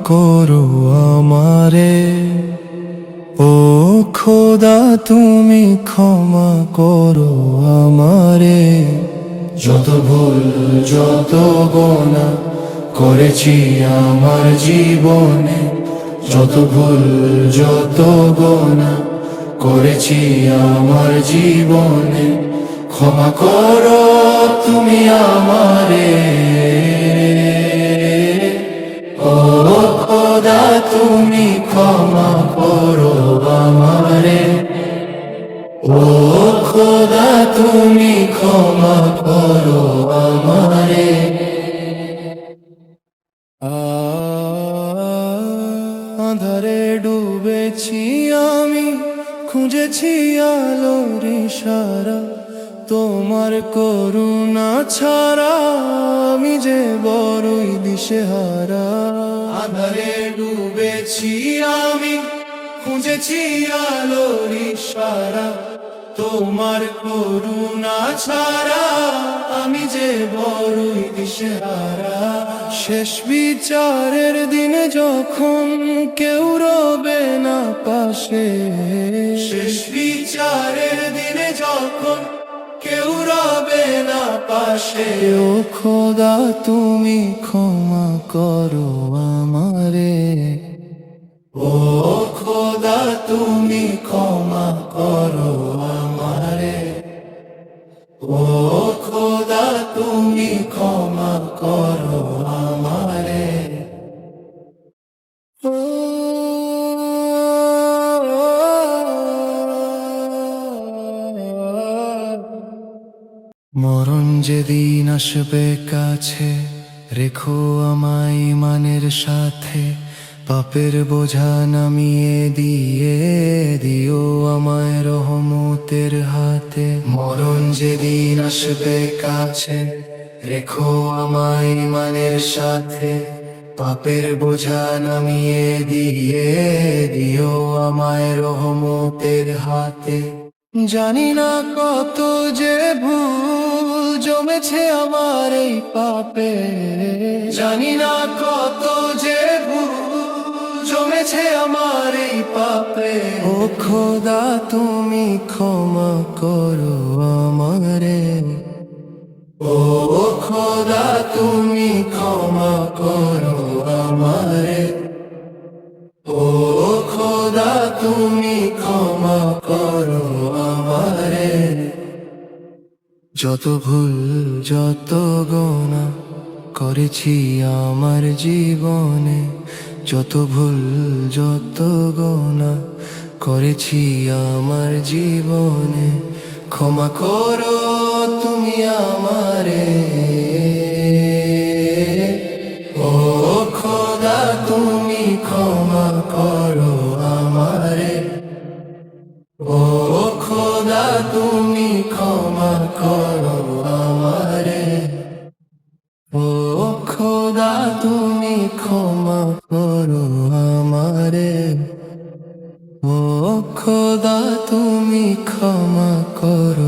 করো আমারে, ও খোদা তুমি ক্ষমা করো আমারে। যত ভুল যত গোনা করেছি আমার জীবনে, যত ভুল যত গোনা করেছি আমার জীবনে, ক্ষমা করো তুমি আমারে। ও খোদা তুমি ক্ষমা করো আমারে, ও খোদা তুমি ক্ষমা করো আমারে। আঁধারে ডুবেছি আমি, খুঁজেছি আলোর ইশারা, তোমার করুণা ছাড়া আমি যে বড়ই দিশেহারা। আঁধারে ডুবেছি আমি, খুঁজেছি আলোর ইশারা, তোমার করুণা ছাড়া আমি যে বড়ই দিশেহারা। শেষ বিচারের দিনে যখন কেউ রবে না পাশে, শেষ বিচারের দিনে যখন কেউ রবে না পাশে, ও খোদা তুমি ক্ষমা করো আমারে, ও খোদা তুমি ক্ষমা করো আমারে, ও খোদা তুমি ক্ষমা করো আমারে। মরণ যেদিন আসবে কাছে, রেখো আমায় ইমানের সাথে, পাপের বোঝা নামিয়ে দিয়ে দিও আমায় রহমতের হাতে। মরণ যেদিন আসবে কাছে, রেখো আমায় ইমানের সাথে, পাপের বোঝা নামিয়ে দিয়ে দিও আমায় রহমতের হাতে। জানি না কত যে ভুল জমেছে আমার এই পাপে, জানি না কত যে ভুল জমেছে আমার এই পাপে, ও খোদা তুমি ক্ষমা করো আমারে, ও খোদা তুমি ক্ষমা করো আমারে, ও খোদা তুমি ক্ষমা করো আমারে। যত ভুল যত গোনা করেছি আমার জীবনে, যত ভুল যত গোনা করেছি আমার জীবনে, ক্ষমা করো তুমি আমারে, ও খোদা তুমি ক্ষমা করো আমারে, ও খোদা তুমি ক্ষমা করো আমারে, ও খোদা তুমি ক্ষমা করো আমারে, ও খোদা তুমি ক্ষমা করো